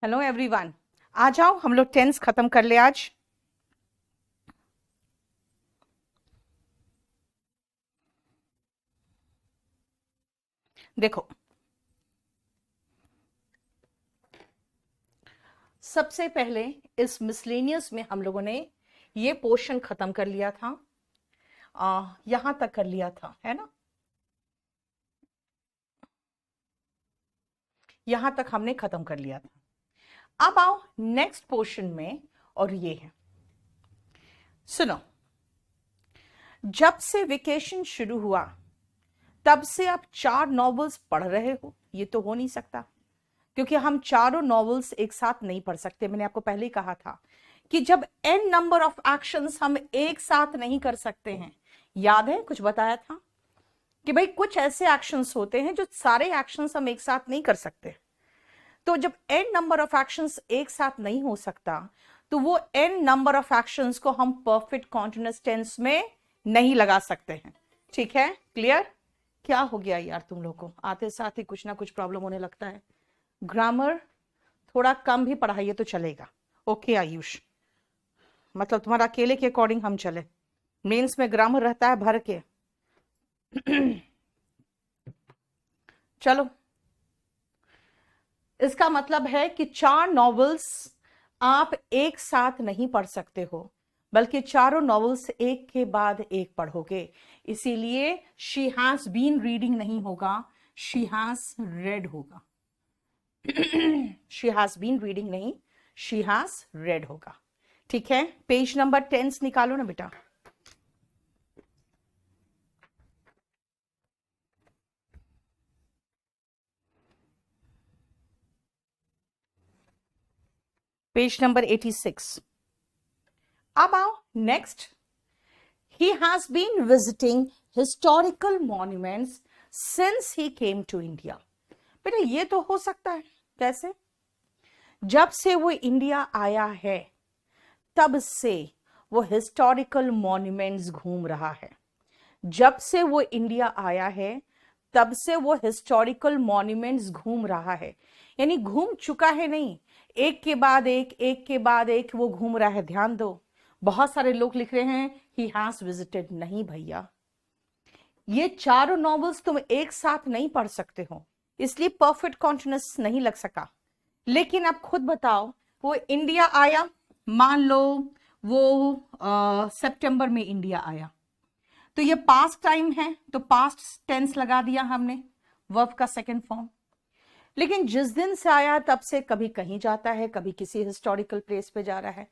Hello everyone. आ जाओ, हम लोग टेंस खत्म कर ले आज। देखो, सबसे पहले इस मिसलेनियस में हम लोगों ने ये पोर्शन खत्म कर लिया था। यहां तक कर लिया था, है ना। यहां तक हमने खत्म कर लिया था। अब आओ नेक्स्ट पोर्शन में, और ये है, सुनो। जब से वेकेशन शुरू हुआ तब से आप 4 नॉवेल्स पढ़ रहे हो, ये तो हो नहीं सकता, क्योंकि हम चारों नॉवेल्स एक साथ नहीं पढ़ सकते। मैंने आपको पहले ही कहा था कि जब एन नंबर ऑफ एक्शंस हम एक साथ नहीं कर सकते हैं, याद है कुछ बताया था कि भाई कुछ ऐसे एक्शंस होते हैं जो सारे एक्शंस हम एक साथ नहीं कर सकते। तो जब एन नंबर ऑफ एक्शंस एक साथ नहीं हो सकता, तो वो एन नंबर ऑफ एक्शंस को हम परफेक्ट कॉन्टिन्यूअस टेंस में नहीं लगा सकते हैं। ठीक है, क्लियर? क्या हो गया यार, तुम लोग को आते साथ ही कुछ ना कुछ प्रॉब्लम होने लगता है। ग्रामर थोड़ा कम भी पढ़ाइए तो चलेगा। ओके आयुष, मतलब तुम्हारा अकेले के अकॉर्डिंग हम चले। मेंस में ग्रामर रहता है भर के। चलो, इसका मतलब है कि 4 नॉवेल्स आप एक साथ नहीं पढ़ सकते हो, बल्कि चारों नॉवेल्स एक के बाद एक पढ़ोगे। इसीलिए शी हैज बीन रीडिंग नहीं होगा, शी हैज रेड होगा। शी हैज बीन रीडिंग नहीं, शी हैज रेड होगा। ठीक है, पेज नंबर 10 निकालो ना बेटा। Page number 86। अब आओ next. He has been visiting historical monuments since he came to India. बेटा ये तो हो सकता है, कैसे? जब से वो इंडिया आया है तब से वो हिस्टोरिकल मॉन्यूमेंट्स घूम रहा है। जब से वो इंडिया आया है तब से वो हिस्टोरिकल मॉन्यूमेंट्स घूम रहा है, यानी घूम चुका है नहीं, एक के बाद एक के बाद एक वो घूम रहा है। ध्यान दो, बहुत सारे लोग लिख रहे हैं ही हैज विजिटेड। नहीं भैया, ये चारों नॉवेल्स तुम एक साथ नहीं पढ़ सकते हो, इसलिए परफेक्ट कॉन्टिन्यूअस नहीं लग सका। लेकिन आप खुद बताओ, वो इंडिया आया, मान लो वो सितंबर में इंडिया आया, तो ये पास्ट टाइम है तो पास्ट टेंस लगा दिया हमने, वर्ब का सेकंड फॉर्म। लेकिन जिस दिन से आया तब से कभी कहीं जाता है, कभी किसी हिस्टोरिकल प्लेस पे जा रहा है,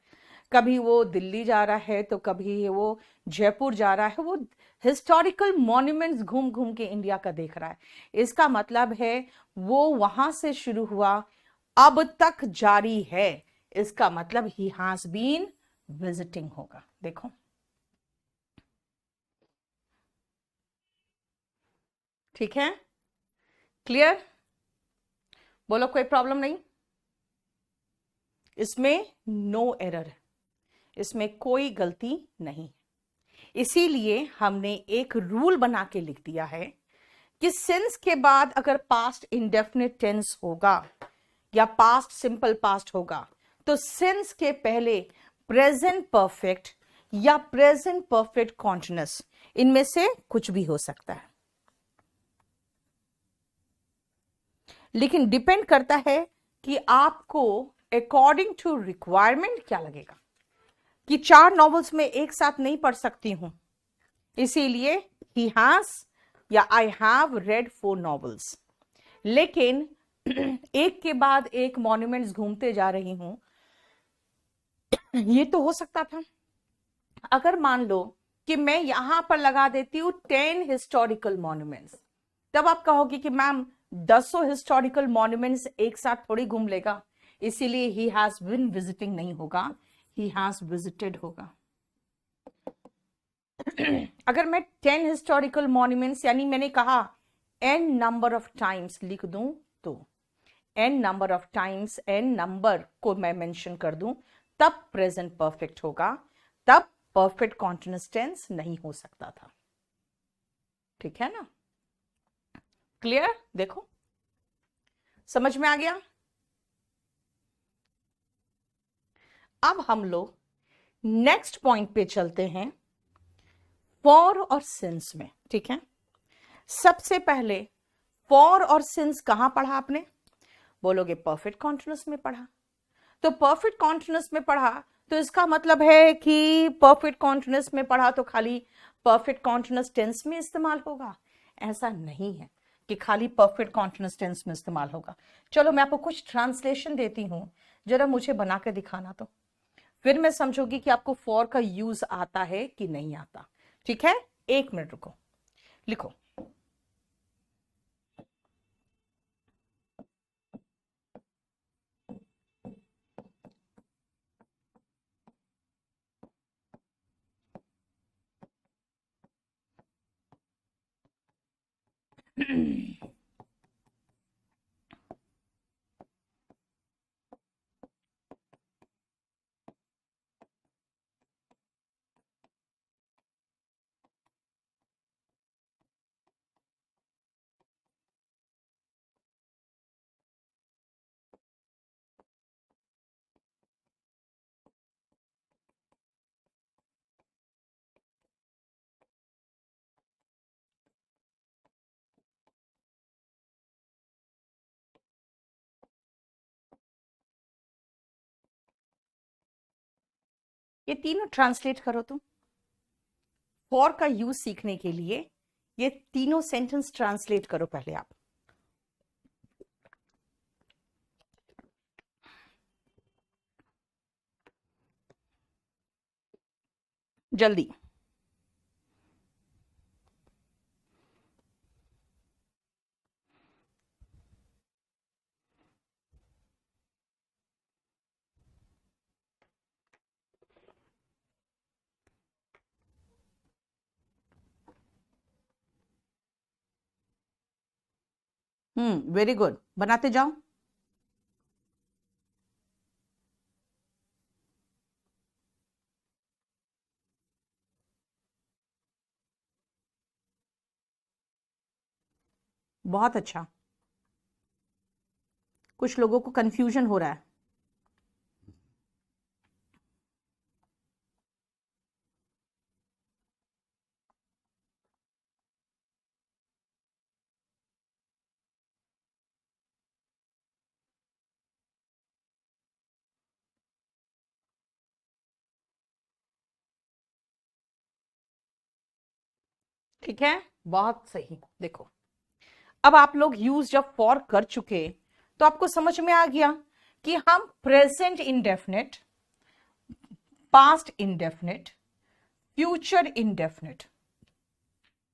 कभी वो दिल्ली जा रहा है तो कभी वो जयपुर जा रहा है। वो हिस्टोरिकल मॉन्यूमेंट्स घूम घूम के इंडिया का देख रहा है। इसका मतलब है वो वहां से शुरू हुआ, अब तक जारी है। इसका मतलब ही हैज बीन विजिटिंग होगा। देखो, ठीक है, क्लियर? बोलो, कोई प्रॉब्लम नहीं? इसमें नो एरर है, इसमें कोई गलती नहीं। इसीलिए हमने एक रूल बना के लिख दिया है कि सिंस के बाद अगर पास्ट इंडेफिनिट टेंस होगा या पास्ट सिंपल पास्ट होगा, तो सिंस के पहले प्रेजेंट परफेक्ट या प्रेजेंट परफेक्ट कॉन्टिन्यूअस, इनमें से कुछ भी हो सकता है। लेकिन डिपेंड करता है कि आपको अकॉर्डिंग टू रिक्वायरमेंट क्या लगेगा। कि 4 नॉवेल्स में एक साथ नहीं पढ़ सकती हूं, इसीलिए ही हैज या आई हैव रेड 4 नॉवेल्स। लेकिन एक के बाद एक मॉन्यूमेंट्स घूमते जा रही हूं, ये तो हो सकता था। अगर मान लो कि मैं यहां पर लगा देती हूं 10 हिस्टोरिकल मॉन्यूमेंट्स, तब आप कहोगे कि मैम 10 हिस्टोरिकल मॉन्यूमेंट्स एक साथ थोड़ी घूम लेगा, इसीलिए ही हैज बिन विजिटिंग नहीं होगा, ही हैज विजिटेड होगा। अगर मैं 10 हिस्टोरिकल मॉन्यूमेंट्स, यानी मैंने कहा एन नंबर ऑफ टाइम्स लिख दूं, तो n number of times, n number को मैं मेंशन कर दूं, तब प्रेजेंट परफेक्ट होगा, तब परफेक्ट कॉन्टिन्यूअस टेंस नहीं हो सकता था। ठीक है ना, क्लियर? देखो, समझ में आ गया? अब हम लोग नेक्स्ट पॉइंट पे चलते हैं, फॉर और सिंस में। ठीक है, सबसे पहले फॉर और सिंस कहां पढ़ा आपने? बोलोगे परफेक्ट कॉन्टिन्यूअस में पढ़ा। तो परफेक्ट कॉन्टिन्यूअस में पढ़ा तो इसका मतलब है कि परफेक्ट कॉन्टिन्यूअस में पढ़ा तो खाली परफेक्ट कॉन्टिन्यूअस टेंस में इस्तेमाल होगा? ऐसा नहीं है कि खाली परफेक्ट कॉन्टिन्यूअस टेंस में इस्तेमाल होगा। चलो मैं आपको कुछ ट्रांसलेशन देती हूं, जरा मुझे बना के दिखाना, तो फिर मैं समझूंगी कि आपको फॉर का यूज आता है कि नहीं आता। ठीक है, 1 मिनट रुको, लिखो। ये तीनों ट्रांसलेट करो तुम। फॉर का यूज सीखने के लिए ये तीनों सेंटेंस ट्रांसलेट करो पहले आप। जल्दी। वेरी गुड, बनाते जाओ। बहुत अच्छा, कुछ लोगों को कंफ्यूजन हो रहा है। ठीक है, बहुत सही। देखो, अब आप लोग यूज जब फॉर कर चुके तो आपको समझ में आ गया कि हम present indefinite, past indefinite, future indefinite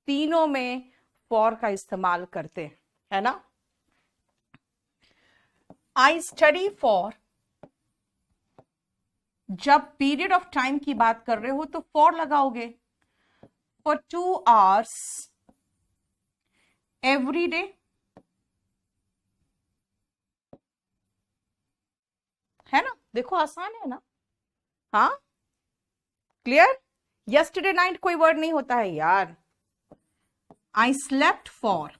तीनों में फॉर का इस्तेमाल करते हैं, है ना? आई स्टडी फॉर, जब पीरियड ऑफ टाइम की बात कर रहे हो तो फॉर लगाओगे। फॉर 2 hours एवरी डे, है ना? देखो आसान है ना? हाँ, क्लियर? यस्टरडे नाइट कोई वर्ड नहीं होता है यार। I slept for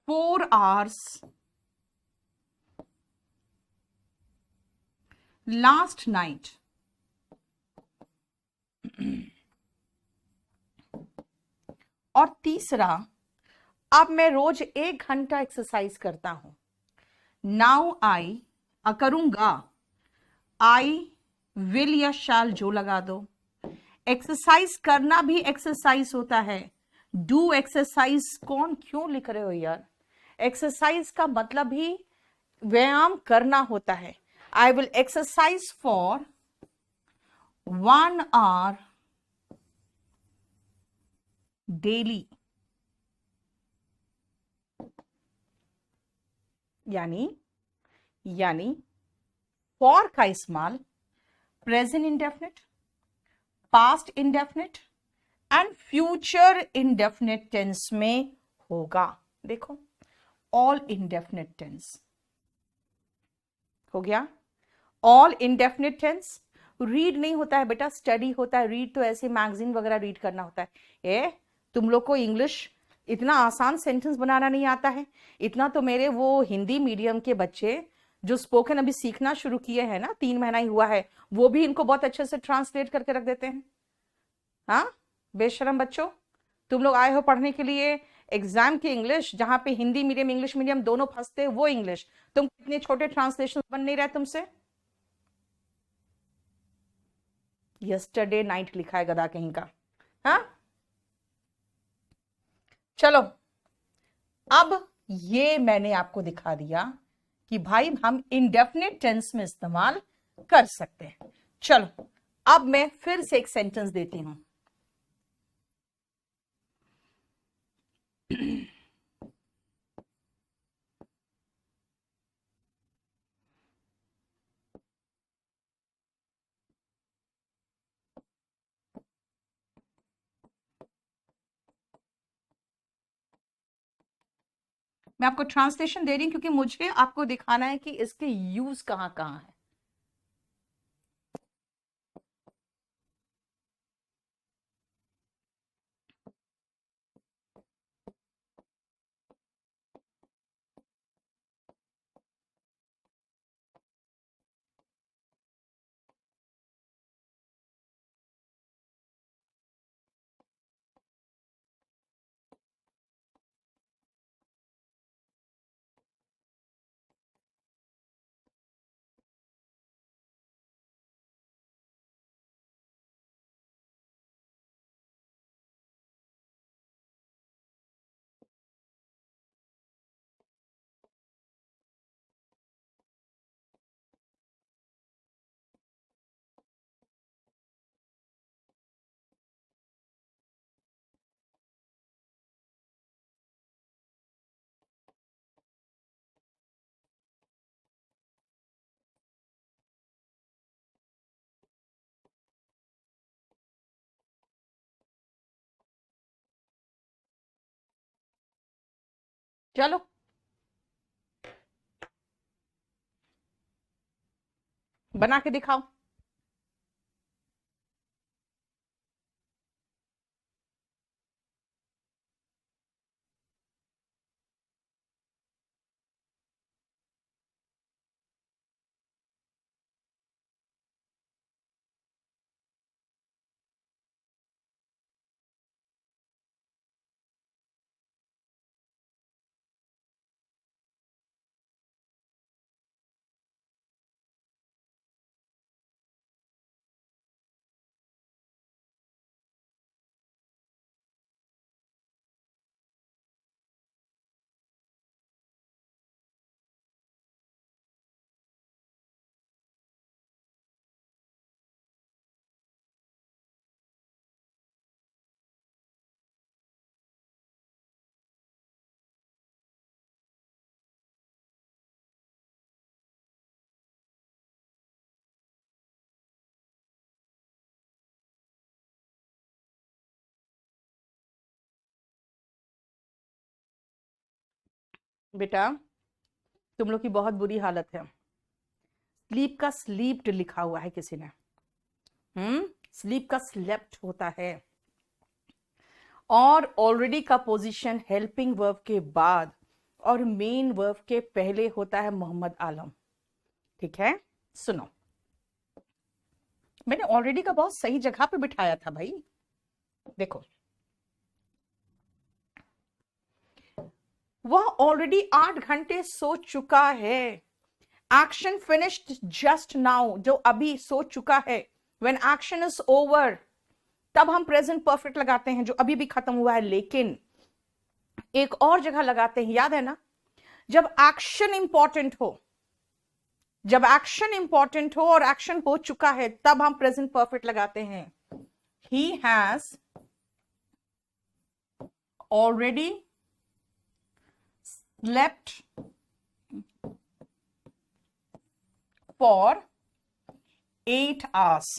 4 hours last night. और तीसरा, अब मैं रोज 1 घंटा एक्सरसाइज करता हूं। नाउ आई करूंगा, आई विल या शैल जो लगा दो। एक्सरसाइज करना भी एक्सरसाइज होता है। डू एक्सरसाइज कौन क्यों लिख रहे हो यार? एक्सरसाइज का मतलब ही व्यायाम करना होता है। I will exercise for 1 hour daily. यानी फॉर का इस्तेमाल present indefinite, past indefinite and future indefinite tense में होगा। देखो, ऑल इंडेफिनिट टेंस हो गया। ऑल इंडेफिनिट टेंस रीड नहीं होता है बेटा, स्टडी होता है। रीड तो ऐसे मैगजीन वगैरह रीड करना होता है। तुम लोग को इंग्लिश इतना आसान सेंटेंस बनाना नहीं आता है। इतना तो मेरे वो हिंदी मीडियम के बच्चे जो स्पोकन अभी सीखना शुरू किए हैं ना, 3 महीना ही हुआ है, वो भी इनको बहुत अच्छे से ट्रांसलेट करके रख देते हैं। हाँ, बेशरम बच्चों, तुम लोग आए हो पढ़ने के लिए एग्जाम की इंग्लिश, जहां पे हिंदी मीडियम इंग्लिश मीडियम दोनों फंसते, वो इंग्लिश, तुम इतने छोटे ट्रांसलेशन बन नहीं रहे तुमसे। यस्टरडे नाइट लिखा है गधा कहीं का। हाँ, चलो, अब ये मैंने आपको दिखा दिया कि भाई हम इंडेफिनिट टेंस में इस्तेमाल कर सकते हैं। चलो, अब मैं फिर से एक सेंटेंस देती हूं। मैं आपको ट्रांसलेशन दे रही हूं क्योंकि मुझे आपको दिखाना है कि इसके यूज कहां कहां है। चलो, बना के दिखाओ। बेटा, तुम लोग की बहुत बुरी हालत है। स्लीप का स्लीप्ड लिखा हुआ है किसी ने। स्लीप का स्लेप्ट होता है। और ऑलरेडी का पोजीशन हेल्पिंग वर्ब के बाद और मेन वर्ब के पहले होता है मोहम्मद आलम। ठीक है, सुनो, मैंने ऑलरेडी का बहुत सही जगह पे बिठाया था भाई। देखो, वह ऑलरेडी 8 घंटे सो चुका है। एक्शन फिनिश्ड जस्ट नाउ, जो अभी सो चुका है। व्हेन एक्शन इज ओवर, तब हम प्रेजेंट परफेक्ट लगाते हैं, जो अभी भी खत्म हुआ है। लेकिन एक और जगह लगाते हैं, याद है ना, जब एक्शन इंपॉर्टेंट हो, जब एक्शन इंपॉर्टेंट हो और एक्शन हो चुका है, तब हम प्रेजेंट परफेक्ट लगाते हैं। He has already slept for 8 hours.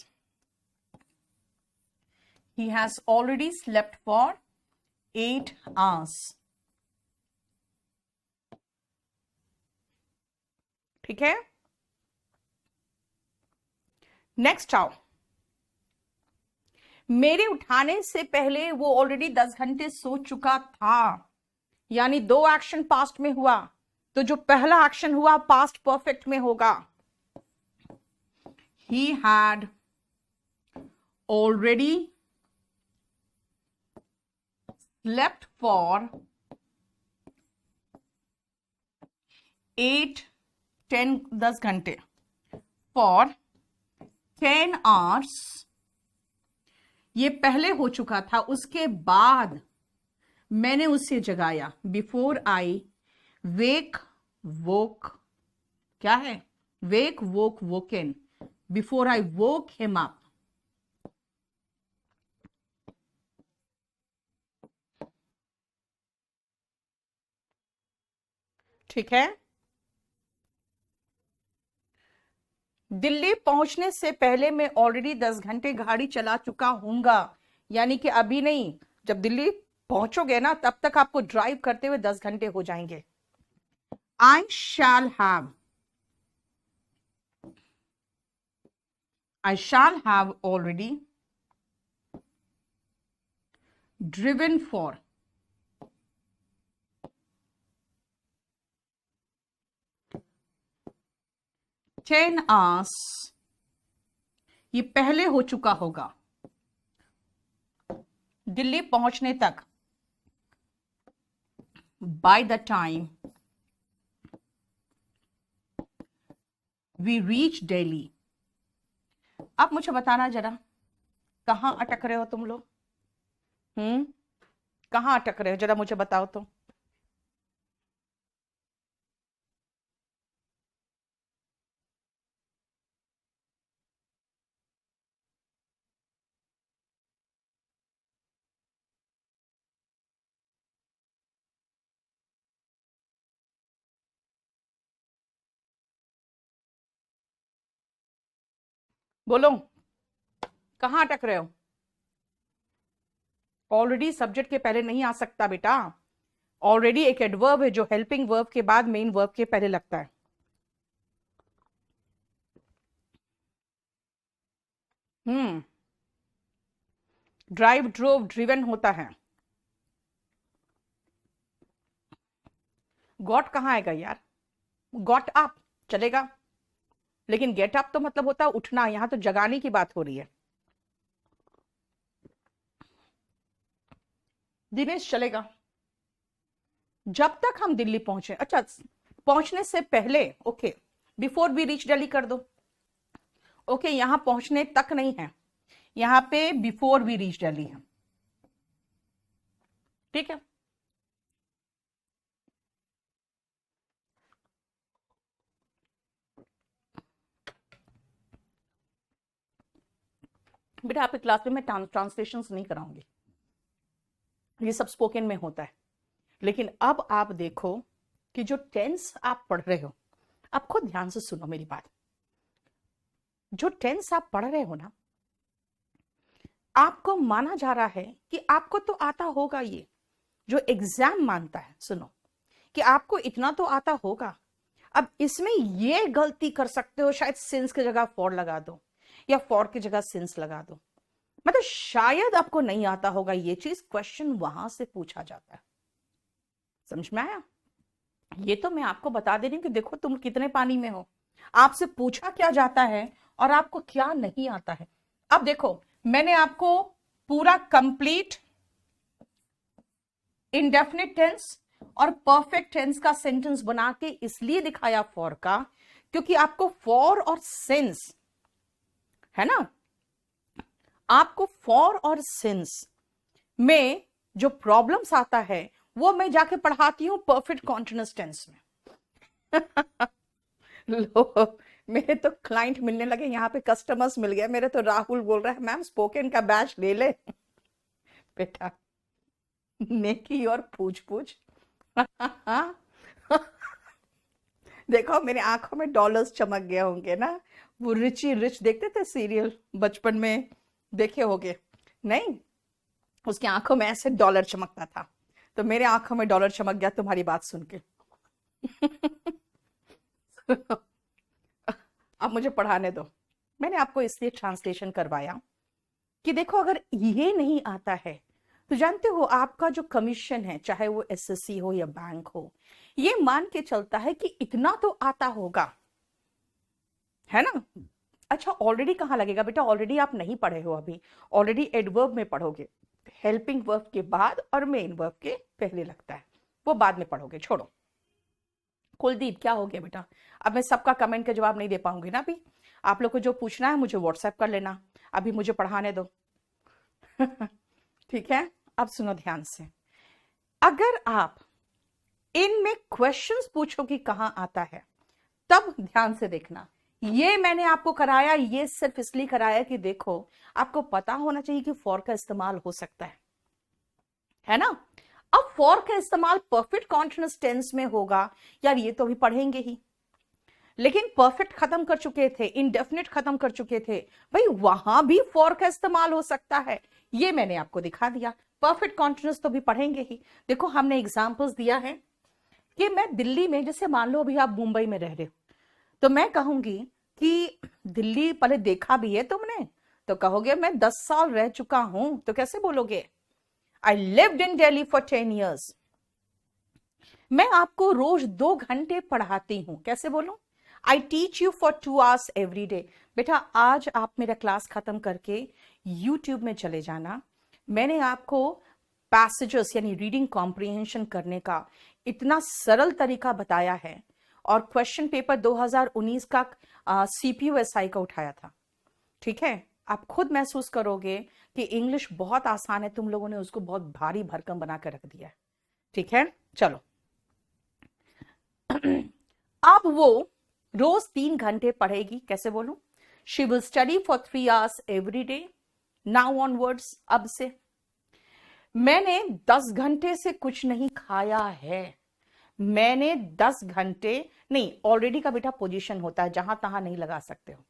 He has already slept for 8 hours. ठीक है, नेक्स्ट आओ। मेरे उठाने से पहले वो ऑलरेडी 10 घंटे सो चुका था, यानी 2 एक्शन पास्ट में हुआ। तो जो पहला एक्शन हुआ पास्ट परफेक्ट में होगा, he had already slept for 10 घंटे, for 10 hours। ये पहले हो चुका था, उसके बाद मैंने उसे जगाया। बिफोर आई वेक वोक, क्या है? Wake woke woken, before I woke him up. ठीक है। दिल्ली पहुंचने से पहले मैं ऑलरेडी 10 घंटे गाड़ी चला चुका हूंगा, यानी कि अभी नहीं, जब दिल्ली पहुंचोगे ना तब तक आपको ड्राइव करते हुए 10 घंटे हो जाएंगे। आई shall have already driven for 10 hours। ये पहले हो चुका होगा दिल्ली पहुंचने तक। by the time we reach Delhi। अब मुझे बताना जरा, कहां अटक रहे हो तुम लोग? कहां अटक रहे हो जरा मुझे बताओ तो। बोलो, कहां अटक रहे हो? ऑलरेडी सब्जेक्ट के पहले नहीं आ सकता बेटा। ऑलरेडी एक एडवर्ब है जो हेल्पिंग वर्ब के बाद मेन वर्ब के पहले लगता है। ड्राइव ड्रोव ड्रिवन होता है। गॉट कहां आएगा यार? गॉट अप चलेगा, लेकिन गेट अप तो मतलब होता है उठना, यहां तो जगाने की बात हो रही है। दिनेश चलेगा जब तक हम दिल्ली पहुंचे। अच्छा, पहुंचने से पहले, okay, before we reach Delhi कर दो। ओके, यहां पहुंचने तक नहीं है, यहां पे बिफोर वी रीच दिल्ली है। ठीक है, बेटा आपकी क्लास में मैं ट्रांसलेशन नहीं कराऊंगी, ये सब स्पोकन में होता है। लेकिन अब आप देखो कि जो टेंस आप पढ़ रहे हो, आप खुद ध्यान से सुनो मेरी बात। जो टेंस आप पढ़ रहे हो ना, आपको माना जा रहा है कि आपको तो आता होगा, ये जो एग्जाम मानता है, सुनो, कि आपको इतना तो आता होगा। अब इसमें ये गलती कर सकते हो, शायद सिंस की जगह फॉर लगा दो या फॉर की जगह सिंस लगा दो, मतलब शायद आपको नहीं आता होगा ये चीज, क्वेश्चन वहां से पूछा जाता है। समझ में आया? ये तो मैं आपको बता दे रही हूं कि देखो तुम कितने पानी में हो, आपसे पूछा क्या जाता है और आपको क्या नहीं आता है। अब देखो, मैंने आपको पूरा कंप्लीट इंडेफिनिट टेंस और परफेक्ट टेंस का सेंटेंस बना के इसलिए दिखाया फॉर का, क्योंकि आपको फॉर और सिंस है ना, आपको फॉर और सिंस में जो प्रॉब्लम्स आता है वो मैं जाके पढ़ाती हूं परफेक्ट कॉन्टिन्यूअस टेंस में। लो, मेरे तो क्लाइंट मिलने लगे, यहाँ पे कस्टमर्स मिल गए मेरे। तो राहुल बोल रहा है मैम स्पोकन का बैच ले ले। बेटा नेकी और पूछ पूछ। देखो मेरे आंखों में डॉलर्स चमक गए होंगे ना। वो रिची रिच देखते थे सीरियल, बचपन में देखे होगे नहीं? उसकी आंखों में ऐसे डॉलर चमकता था, तो मेरे आंखों में डॉलर चमक गया तुम्हारी बात सुन के। अब मुझे पढ़ाने दो। मैंने आपको इसलिए ट्रांसलेशन करवाया कि देखो अगर ये नहीं आता है तो जानते हो आपका जो कमीशन है, चाहे वो एसएससी हो या बैंक हो ये मान के चलता है कि इतना तो आता होगा, है ना। अच्छा, ऑलरेडी कहाँ लगेगा बेटा, ऑलरेडी आप नहीं पढ़े हो अभी, ऑलरेडी एडवर्ब में पढ़ोगे, हेल्पिंग वर्ब के बाद और मेन वर्ब के पहले लगता है, वो बाद में पढ़ोगे, छोड़ो। कुलदीप क्या हो गया बेटा, अब मैं सबका कमेंट का जवाब नहीं दे पाऊंगी ना अभी, आप लोग को जो पूछना है मुझे व्हाट्सएप कर लेना, अभी मुझे पढ़ाने दो। ठीक है, अब सुनो ध्यान से, अगर आप इनमें क्वेश्चंस पूछो कि कहां आता है, तब ध्यान से देखना। ये मैंने आपको कराया, ये सिर्फ इसलिए कराया कि देखो आपको पता होना चाहिए कि फॉर का इस्तेमाल हो सकता है ना। अब फॉर का इस्तेमाल परफेक्ट कॉन्टिन्यूअस टेंस में होगा, यार ये तो अभी पढ़ेंगे ही, लेकिन परफेक्ट खत्म कर चुके थे, इंडेफिनिट खत्म कर चुके थे, भाई वहां भी फॉर का इस्तेमाल हो सकता है, ये मैंने आपको दिखा दिया। परफेक्ट कॉन्टिन्यूअस तो भी पढ़ेंगे ही। देखो हमने एग्जांपल्स दिया है कि मैं दिल्ली में, जैसे मान लो अभी आप मुंबई में रह रहे हो, तो मैं कहूंगी कि दिल्ली पहले देखा भी है तुमने, तो कहोगे मैं 10 साल रह चुका हूं, तो कैसे बोलोगे, I lived in Delhi for 10 years। मैं आपको रोज 2 घंटे पढ़ाती हूं, कैसे बोलूं, I teach you for 2 hours every day. बेटा आज आप मेरा क्लास खत्म करके यूट्यूब में चले जाना, मैंने आपको पैसेजेस यानी रीडिंग कॉम्प्रिहेंशन करने का इतना सरल तरीका बताया है, और क्वेश्चन पेपर 2019 का CPUSI का उठाया था। ठीक है, आप खुद महसूस करोगे कि इंग्लिश बहुत आसान है, तुम लोगों ने उसको बहुत भारी भरकम बना कर रख दिया है। ठीक है, चलो। अब वो रोज 3 घंटे पढ़ेगी, कैसे बोलूं, she will study for 3 hours every day now onwards. अब से मैंने 10 घंटे से कुछ नहीं खाया है, मैंने 10 घंटे नहीं, ऑलरेडी का बेटा पोजीशन होता है, जहां तहां नहीं लगा सकते हो।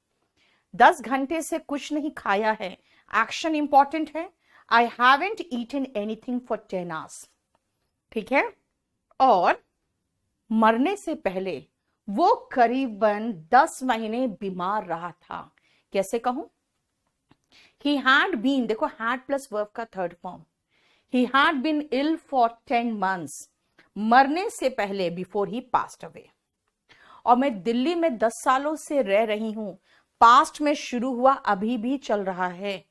10 घंटे से कुछ नहीं खाया है, एक्शन इंपॉर्टेंट है, I haven't eaten anything for 10 hours। ठीक है, और मरने से पहले वो करीबन 10 महीने बीमार रहा था, कैसे कहूं, ही हैड बीन, देखो हैड प्लस वर्ब का third form, he had been ill for 10 months, मरने से पहले, बिफोर ही पास्ट अवे। और मैं दिल्ली में 10 सालों से रह रही हूं, पास्ट में शुरू हुआ, अभी भी चल रहा है,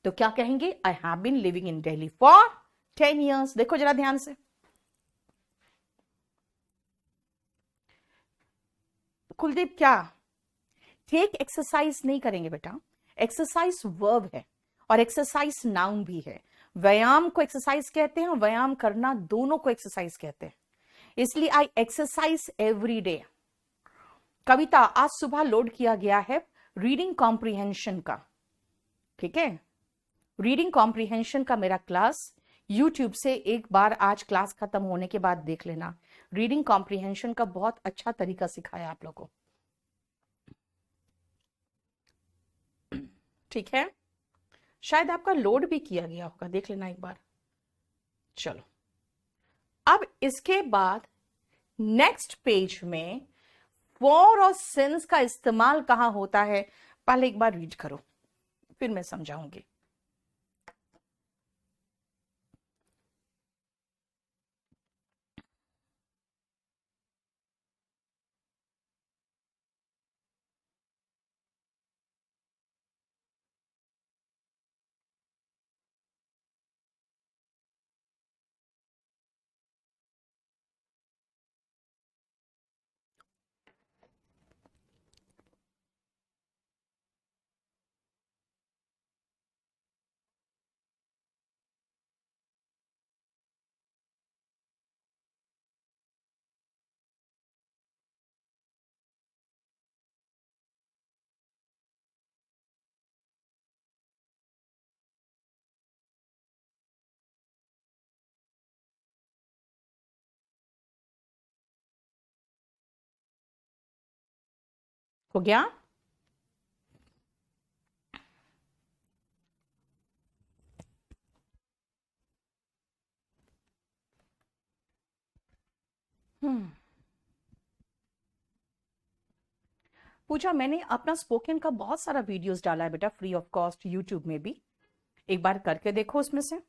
तो क्या कहेंगे, I have been living in Delhi for 10 years। देखो जरा ध्यान से, कुलदीप क्या, टेक एक्सरसाइज नहीं करेंगे बेटा, एक्सरसाइज वर्ब है और एक्सरसाइज नाउन भी है। व्यायाम को एक्सरसाइज कहते हैं, व्यायाम करना दोनों को एक्सरसाइज कहते हैं, इसलिए आई एक्सरसाइज एवरी डे। कविता आज सुबह लोड किया गया है रीडिंग कॉम्प्रिहेंशन का, ठीक है, रीडिंग कॉम्प्रिहेंशन का मेरा क्लास यूट्यूब से एक बार आज क्लास खत्म होने के बाद देख लेना, रीडिंग कॉम्प्रिहेंशन का बहुत अच्छा तरीका सिखाया आप लोगों को। ठीक है, शायद आपका लोड भी किया गया होगा, देख लेना एक बार। चलो, अब इसके बाद नेक्स्ट पेज में फॉर और सिंस का इस्तेमाल कहां होता है, पहले एक बार रीड करो, फिर मैं समझाऊंगी। हो गया, पूछा मैंने अपना स्पोकन का बहुत सारा वीडियोस डाला है बेटा, फ्री ऑफ कॉस्ट यूट्यूब में भी, एक बार करके देखो उसमें से।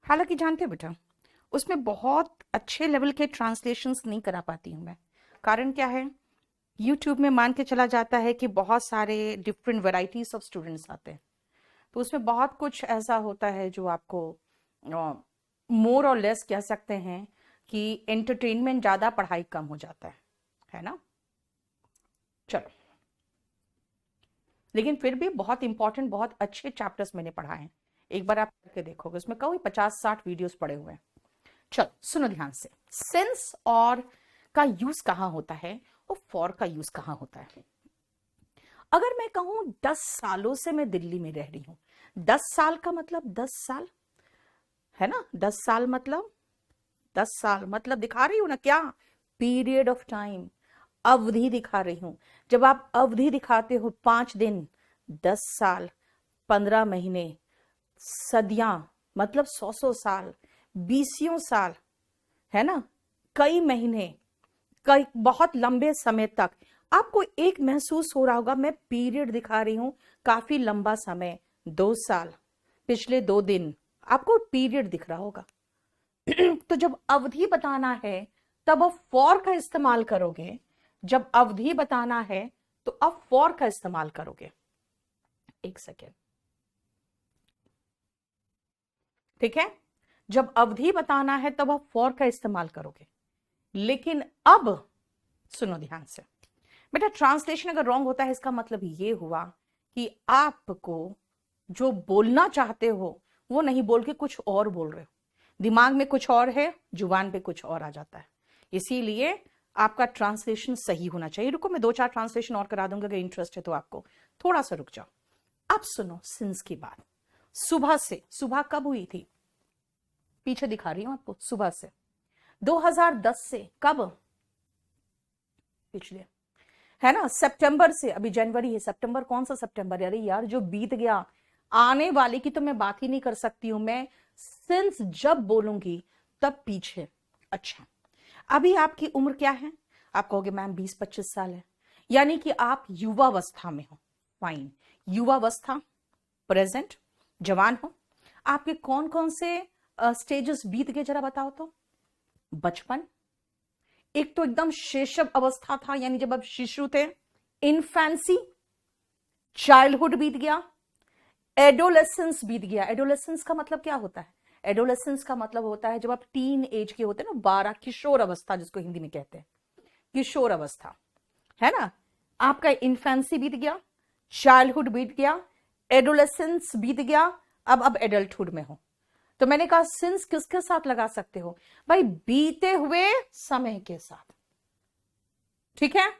हालांकि जानते बेटा, उसमें बहुत अच्छे लेवल के ट्रांसलेशंस नहीं करा पाती हूँ मैं। कारण क्या है, यूट्यूब में मान के चला जाता है कि बहुत सारे डिफरेंट वैरायटीज ऑफ स्टूडेंट्स आते हैं, तो उसमें बहुत कुछ ऐसा होता है जो आपको मोर और लेस कह सकते हैं कि एंटरटेनमेंट ज़्यादा, पढ़ाई कम हो जाता है ना। चलो, लेकिन फिर भी बहुत इंपॉर्टेंट, बहुत अच्छे चैप्टर्स मैंने पढ़ाए हैं। एक बार आप करके देखोगे, उसमें कभी 50-60 वीडियोस पड़े हुए हैं। चलो सुनो ध्यान से, सिंस और का यूज कहाँ होता है और फॉर का यूज कहाँ होता है। अगर मैं कहूं 10 सालों से मैं दिल्ली में रह रही हूं, 10 साल का मतलब 10 साल है ना, 10 साल मतलब 10 साल मतलब दिखा रही हूं ना क्या, पीरियड ऑफ टाइम, अवधि दिखा रही हूं। जब आप अवधि दिखाते हो 5 दिन, 10 साल, 15 महीने, सदियां मतलब 100 साल, 20 साल, है ना, कई महीने, कई बहुत लंबे समय तक, आपको एक महसूस हो रहा होगा मैं पीरियड दिखा रही हूं, काफी लंबा समय, 2 साल, पिछले 2 दिन, आपको पीरियड दिख रहा होगा। तो जब अवधि बताना है तब आप फॉर का इस्तेमाल करोगे, जब अवधि बताना है तो अब फॉर का इस्तेमाल करोगे। एक सेकेंड, ठीक है, जब अवधि बताना है तब आप फॉर का इस्तेमाल करोगे। लेकिन अब सुनो ध्यान से बेटा, ट्रांसलेशन अगर रॉन्ग होता है इसका मतलब ये हुआ कि आपको जो बोलना चाहते हो वो नहीं बोल के कुछ और बोल रहे हो, दिमाग में कुछ और है, जुबान पे कुछ और आ जाता है। इसीलिए आपका ट्रांसलेशन सही होना चाहिए। रुको, मैं 2-4 ट्रांसलेशन और करा दूंगा, अगर इंटरेस्ट है तो आपको। थोड़ा सा रुक जाओ। अब सुनो सिंस की बात। सुबह से, सुबह कब हुई थी, पीछे दिखा रही हूं आपको, सुबह से 2010 से कब, पिछले, है ना, सितंबर से, अभी जनवरी है, सितंबर कौन सा सितंबर, अरे यार जो बीत गया, आने वाले की तो मैं बात ही नहीं कर सकती हूं। मैं सिंस जब बोलूंगी तब पीछे। अच्छा, अभी आपकी उम्र क्या है, आप कहोगे मैम 20-25 साल है, यानी कि आप युवावस्था में हो। फाइन, युवावस्था, प्रेजेंट, जवान हो। आपके कौन कौन से स्टेजेस बीत गए जरा बताओ तो। बचपन, एक तो एकदम शैशव अवस्था था, यानी जब आप शिशु थे, इन्फेंसी, चाइल्डहुड बीत गया, एडोलेसेंस बीत गया। एडोलेसेंस का मतलब क्या होता है, एडोलेसेंस का मतलब होता है जब आप टीन एज के होते हैं ना, 12, किशोर अवस्था जिसको हिंदी में कहते हैं, किशोर अवस्था, है ना। आपका इन्फेंसी बीत गया, चाइल्डहुड बीत गया, एडोलेसेंस बीत गया, अब एडल्टहुड में हो। तो मैंने कहा सिंस किसके साथ लगा सकते हो भाई, बीते हुए समय के साथ, ठीक है।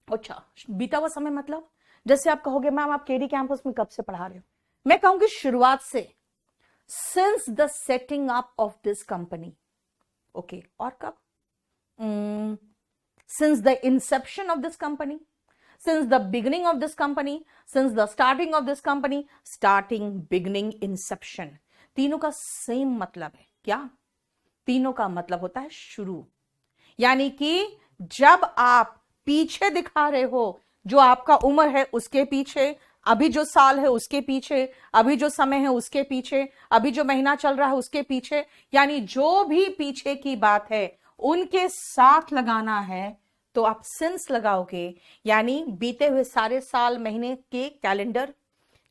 अच्छा, बीता हुआ समय मतलब जैसे आप कहोगे मैम आप केडी कैंपस में कब से पढ़ा रहे हो, मैं कहूंगी शुरुआत से, since the setting up of this company. Okay, और कब, since the Inception of this company, since the beginning of this company, since the starting of this company, starting, beginning, inception, तीनों का सेम मतलब है क्या, तीनों का मतलब होता है शुरू। यानी कि जब आप पीछे दिखा रहे हो, जो आपका उम्र है उसके पीछे, अभी जो साल है उसके पीछे, अभी जो समय है उसके पीछे, अभी जो महीना चल रहा है उसके पीछे, यानी जो भी पीछे की बात है उनके साथ लगाना है तो आप सिंस लगाओगे। यानी बीते हुए सारे साल, महीने के कैलेंडर,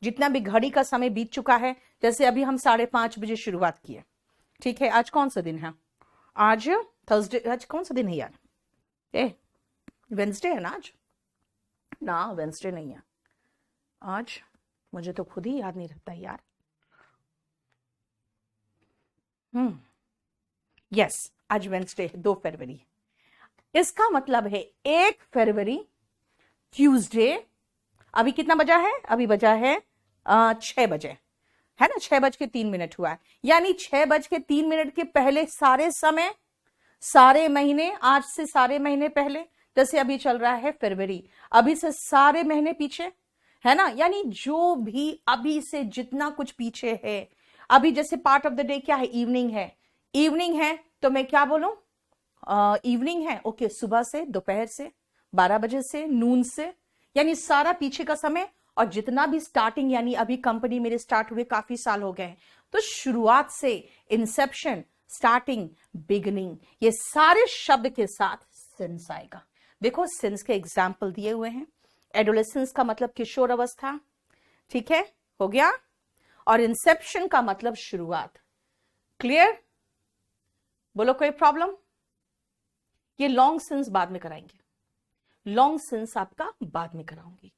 जितना भी घड़ी का समय बीत चुका है, जैसे अभी हम 5:30 बजे शुरुआत किए, ठीक है। आज कौन सा दिन है, आज थर्सडे, आज कौन सा दिन है यार, वेंसडे है ना आज, ना वेंसडे नहीं है आज, मुझे तो खुद ही याद नहीं रहता यार। यस, आज वेंसडे है, 2 फरवरी। इसका मतलब है 1 फरवरी ट्यूसडे, अभी कितना बजा है, अभी बजा है 6 बजे, है ना, 6:03 हुआ है। यानी 6:03 के पहले सारे समय, सारे महीने, आज से सारे महीने पहले, जैसे अभी चल रहा है फरवरी, अभी से सारे महीने पीछे, है ना। यानी जो भी अभी से जितना कुछ पीछे है, अभी जैसे पार्ट ऑफ द डे क्या है, इवनिंग है, इवनिंग है तो मैं क्या बोलूं, इवनिंग है, ओके, सुबह से, दोपहर से, 12 बजे से, नून से, यानी सारा पीछे का समय। और जितना भी स्टार्टिंग, यानी अभी कंपनी मेरे स्टार्ट हुए काफी साल हो गए, तो शुरुआत से, इंसेप्शन, स्टार्टिंग, बिगिनिंग, ये सारे शब्द के साथ सिंस आएगा। देखो सिंस के एग्जाम्पल दिए हुए हैं। एडोलेसेंस का मतलब किशोर अवस्था, ठीक है, हो गया। और इंसेप्शन का मतलब शुरुआत। क्लियर? बोलो कोई प्रॉब्लम? ये लॉन्ग सिंस बाद में कराएंगे, लॉन्ग सिंस आपका बाद में कराऊंगी।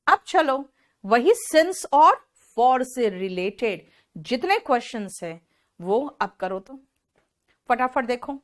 अब चलो वही सिंस और फॉर से रिलेटेड जितने क्वेश्चंस हैं वो अब करो, तो फटाफट देखो।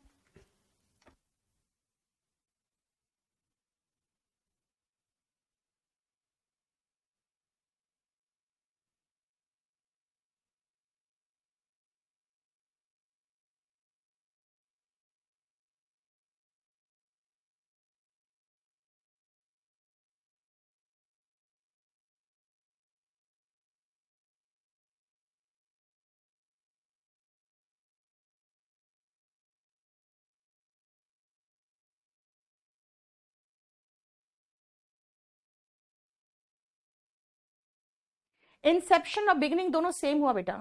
इंसेप्शन और बिगिनिंग दोनों सेम हुआ बेटा।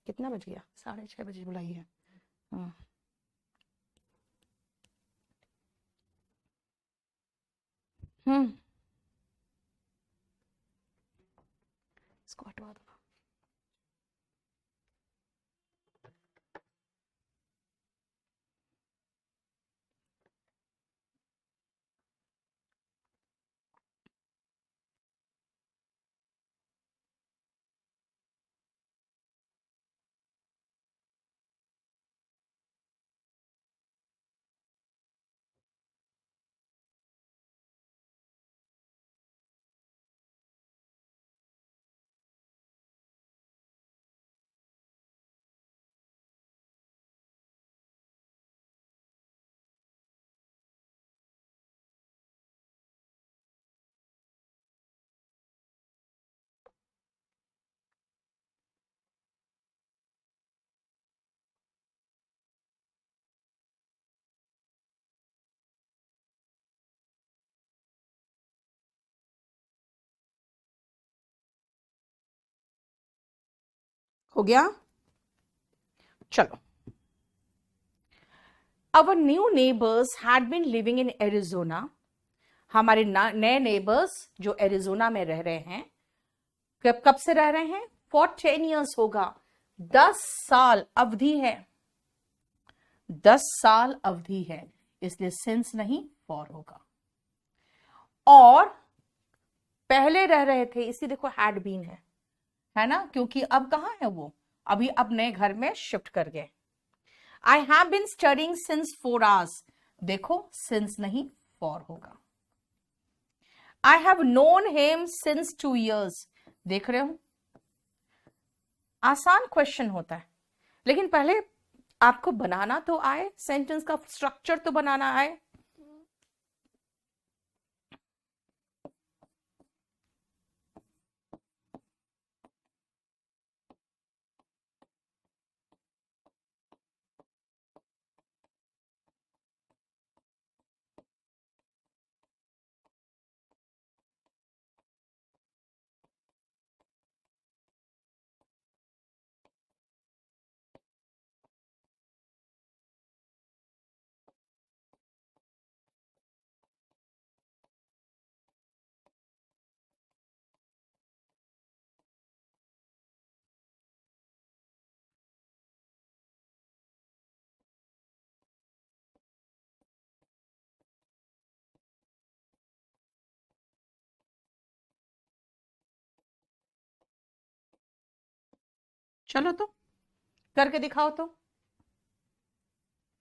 कितना बज गया? 6:30 बुलाइए। हाँ। इसको हटवा दो। हो गया? चलो। Our new neighbors had been living in Arizona. हमारे नए नेबर्स जो एरिजोना में रह रहे हैं, कब कब से रह रहे हैं? फॉर 10 years होगा। 10 साल अवधि है, 10 साल अवधि है, इसलिए सिंस नहीं फॉर होगा। और पहले रह रहे थे, इसी देखो हैड बीन है ना, क्योंकि अब कहां है वो, अभी अब नए घर में शिफ्ट कर गए। I have been studying since 4 hours, देखो सिंस नहीं फॉर होगा। I have known him since 2 years, देख रहे हो आसान क्वेश्चन होता है, लेकिन पहले आपको बनाना तो आए, सेंटेंस का स्ट्रक्चर तो बनाना आए। चलो तो करके दिखाओ तो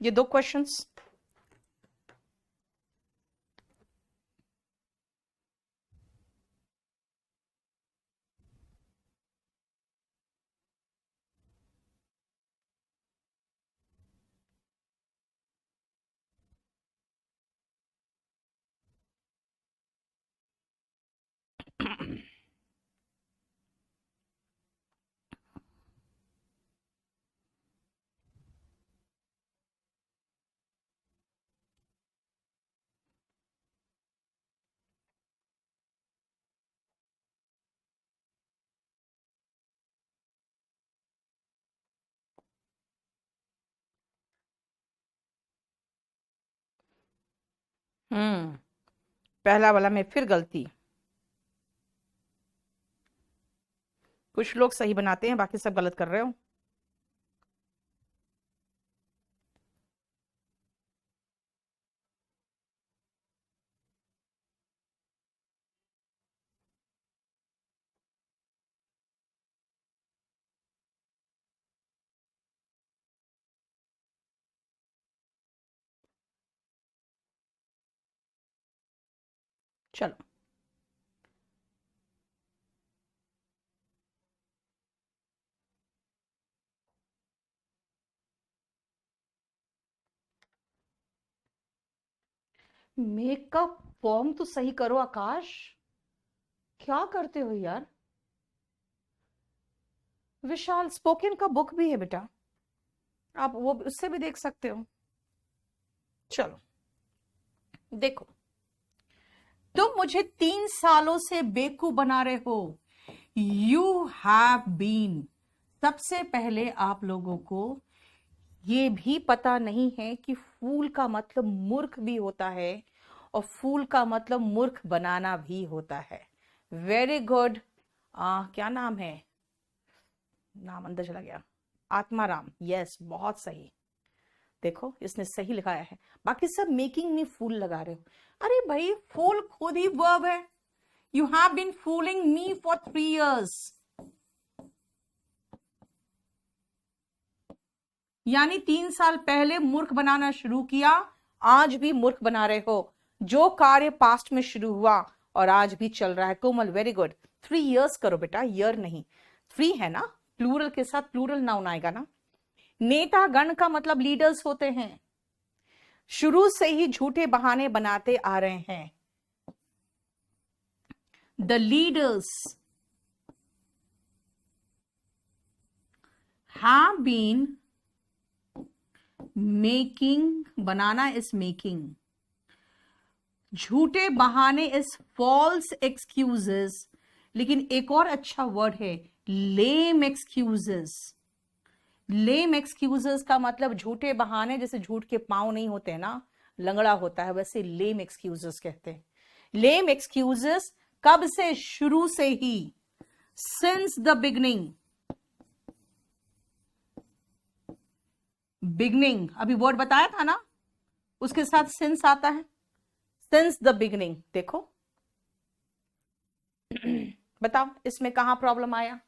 ये 2 क्वेश्चंस। हम्म पहला वाला में फिर गलती। कुछ लोग सही बनाते हैं, बाकी सब गलत कर रहे हो। चलो, मेकअप फॉर्म तो सही करो आकाश। क्या करते हो यार। विशाल, स्पोकन का बुक भी है बेटा, आप वो उससे भी देख सकते हो। चलो देखो, तुम मुझे 3 सालों से बेवकूफ बना रहे हो। You have been. सबसे पहले आप लोगों को ये भी पता नहीं है कि फूल का मतलब मूर्ख भी होता है और फूल का मतलब मूर्ख बनाना भी होता है। Very good. क्या नाम है, नाम अंदर चला गया। आत्माराम, यस, बहुत सही। देखो इसने सही लिखाया है, बाकी सब मेकिंग में फूल लगा रहे हो। अरे भाई, फूल खुद ही वर्ब है। You have been fooling me for 3 years। यानी 3 साल पहले मूर्ख बनाना शुरू किया, आज भी मूर्ख बना रहे हो। जो कार्य पास्ट में शुरू हुआ और आज भी चल रहा है। कोमल, वेरी गुड। 3 years करो बेटा, ईयर नहीं। 3 है ना, प्लूरल के साथ प्लूरल नाउन आएगा ना। नेतागण का मतलब लीडर्स होते हैं। शुरू से ही झूठे बहाने बनाते आ रहे हैं। The leaders have been making, बनाना इज मेकिंग, झूठे बहाने इज फॉल्स एक्सक्यूजेस। लेकिन एक और अच्छा वर्ड है, लेम एक्सक्यूजेस। लेम एक्सक्यूजेस का मतलब झूठे बहाने, जैसे झूठ के पांव नहीं होते हैं ना, लंगड़ा होता है, वैसे लेम एक्सक्यूजेस कहते हैं। लेम एक्सक्यूजेस कब से, शुरू से ही, सिंस द बिगनिंग। बिगनिंग अभी वर्ड बताया था ना, उसके साथ सिंस आता है। Since the beginning. देखो बताओ इसमें कहां प्रॉब्लम आया।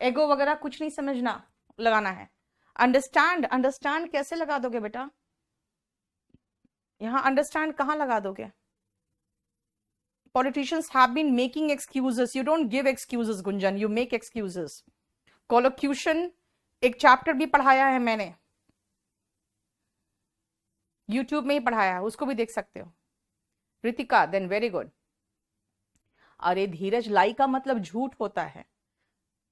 एगो वगैरह कुछ नहीं समझना, लगाना है। अंडरस्टैंड, अंडरस्टैंड कैसे लगा दोगे बेटा, यहां अंडरस्टैंड कहां लगा दोगे। Politicians have been making excuses. You don't give excuses, Gunjan, you make excuses. Collocution एक चैप्टर भी पढ़ाया है मैंने, यूट्यूब में ही पढ़ाया है, उसको भी देख सकते हो। Ritika, then very good. अरे धीरज, लाई का मतलब झूठ होता है,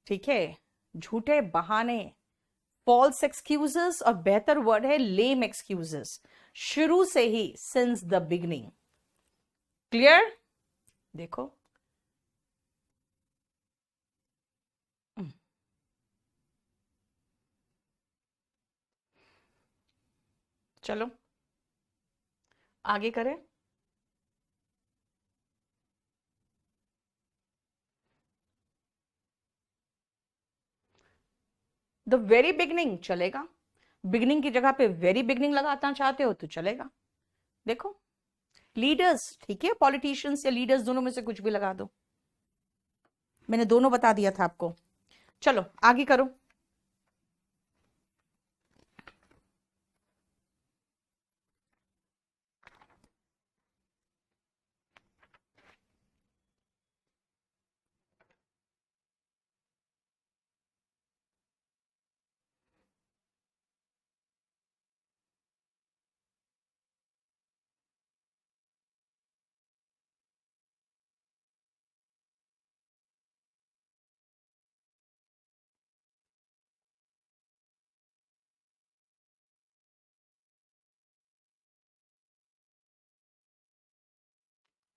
ठीक है, झूठे बहाने, फॉल्स एक्सक्यूजेस, और बेहतर वर्ड है लेम एक्सक्यूजेस। शुरू से ही, सिंस द बिगनिंग। क्लियर। देखो चलो आगे करें। द वेरी बिगनिंग चलेगा, बिगनिंग की जगह पे वेरी बिगनिंग लगाना चाहते हो तो चलेगा। देखो लीडर्स, ठीक है, पॉलिटिशियंस या लीडर्स दोनों में से कुछ भी लगा दो, मैंने दोनों बता दिया था आपको। चलो आगे करो।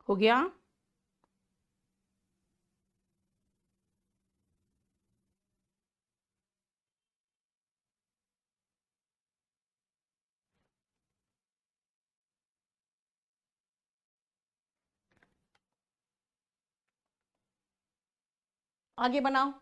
हो गया। आगे बनाओ.